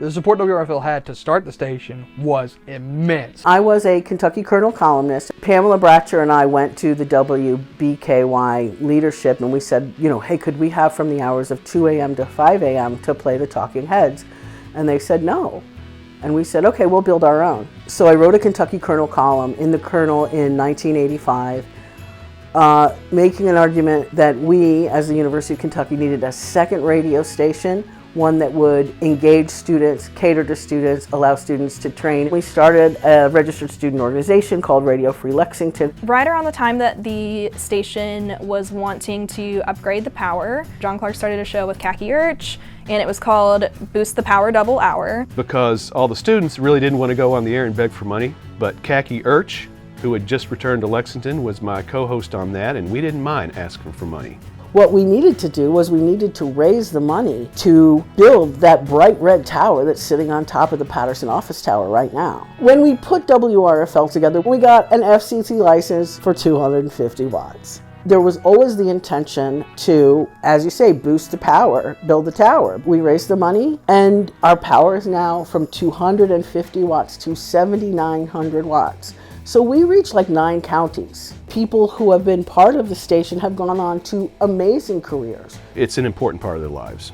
The support WRFL had to start the station was immense. I was a Kentucky Colonel columnist. Pamela Bratcher and I went to the WBKY leadership and we said, hey, could we have from the hours of 2 a.m. to 5 a.m. to play the Talking Heads? And they said no. And we said, okay, we'll build our own. So I wrote a Kentucky Colonel column in the Colonel in 1985, making an argument that we, as the University of Kentucky, needed a second radio station, one that would engage students, cater to students, allow students to train. We started a registered student organization called Radio Free Lexington. Right around the time that the station was wanting to upgrade the power, John Clark started a show with Khaki Urch, and it was called Boost the Power Double Hour. Because all the students really didn't want to go on the air and beg for money, but Khaki Urch, who had just returned to Lexington, was my co-host on that, and we didn't mind asking for money. What we needed to do was we needed to raise the money to build that bright red tower that's sitting on top of the Patterson office tower right now. When we put WRFL together, we got an FCC license for 250 watts. There was always the intention to, as you say, boost the power, build the tower. We raised the money, and our power is now from 250 watts to 7,900 watts. So we reach like 9 counties. People who have been part of the station have gone on to amazing careers. It's an important part of their lives,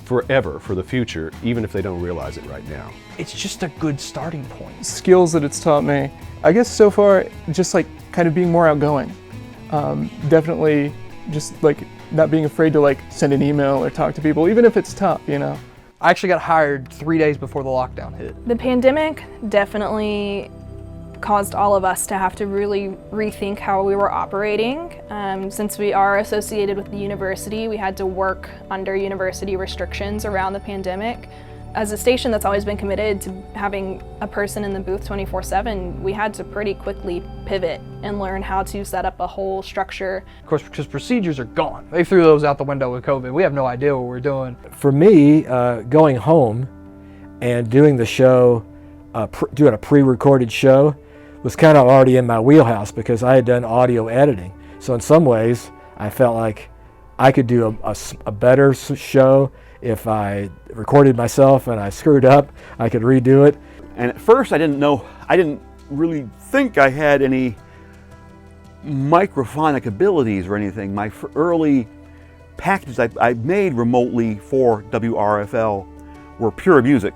forever, for the future, even if they don't realize it right now. It's just a good starting point. Skills that it's taught me, I guess so far, just like kind of being more outgoing. Definitely just like not being afraid to like send an email or talk to people, even if it's tough, I actually got hired 3 days before the lockdown hit. The pandemic definitely caused all of us to have to really rethink how we were operating. Since we are associated with the university, we had to work under university restrictions around the pandemic. As a station that's always been committed to having a person in the booth 24/7, we had to pretty quickly pivot and learn how to set up a whole structure. Of course, because procedures are gone. They threw those out the window with COVID. We have no idea what we're doing. For me, going home and doing the show, doing a pre-recorded show, was kind of already in my wheelhouse because I had done audio editing. So in some ways, I felt like I could do a better show if I recorded myself and I screwed up, I could redo it. And at first I didn't really think I had any microphonic abilities or anything. My early packages I made remotely for WRFL were pure music.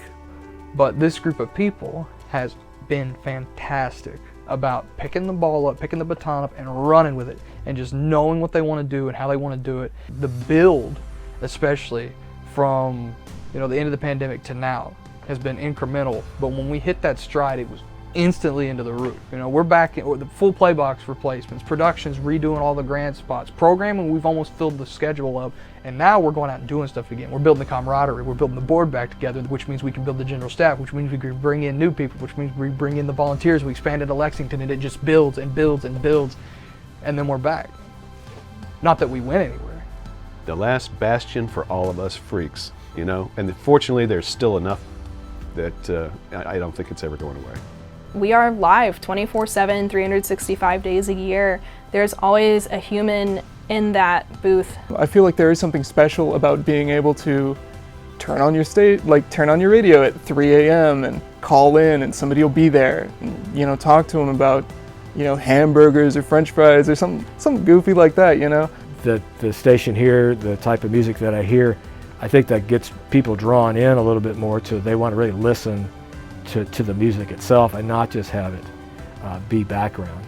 But this group of people has been fantastic about picking the ball up, picking the baton up and running with it and just knowing what they want to do and how they want to do it. The build, especially from the end of the pandemic to now, has been incremental, but when we hit that stride, it was instantly into the roof. We're back in the full play box replacements, productions, redoing all the grand spots, programming, we've almost filled the schedule up, and now we're going out and doing stuff again. We're building the camaraderie, we're building the board back together, which means we can build the general staff, which means we can bring in new people, which means we bring in the volunteers, we expand into Lexington, and it just builds and builds and builds, and then we're back. Not that we went anywhere. The last bastion for all of us freaks, and fortunately there's still enough that I don't think it's ever going away. We are live 24/7, 365 days a year. There's always a human in that booth. I feel like there is something special about being able to turn on your radio at 3 a.m. and call in and somebody will be there and, talk to them about, hamburgers or French fries or something goofy like that, The station here, the type of music that I hear, I think that gets people drawn in a little bit more they want to really listen to the music itself and not just have it be background.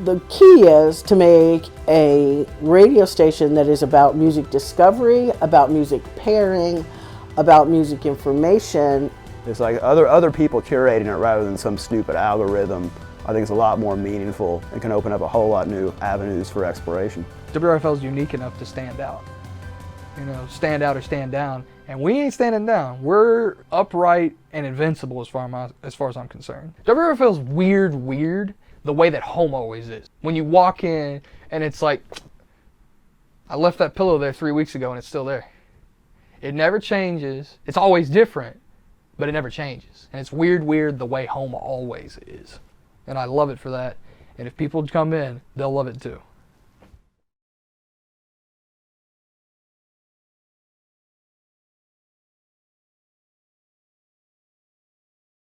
The key is to make a radio station that is about music discovery, about music pairing, about music information. It's like other people curating it rather than some stupid algorithm. I think it's a lot more meaningful and can open up a whole lot new avenues for exploration. WRFL is unique enough to stand out. Stand out or stand down. And we ain't standing down. We're upright and invincible as far as I'm concerned. WRFL's weird the way that home always is. When you walk in and it's like, I left that pillow there 3 weeks ago and it's still there. It never changes. It's always different, but it never changes. And it's weird the way home always is. And I love it for that. And if people come in, they'll love it too.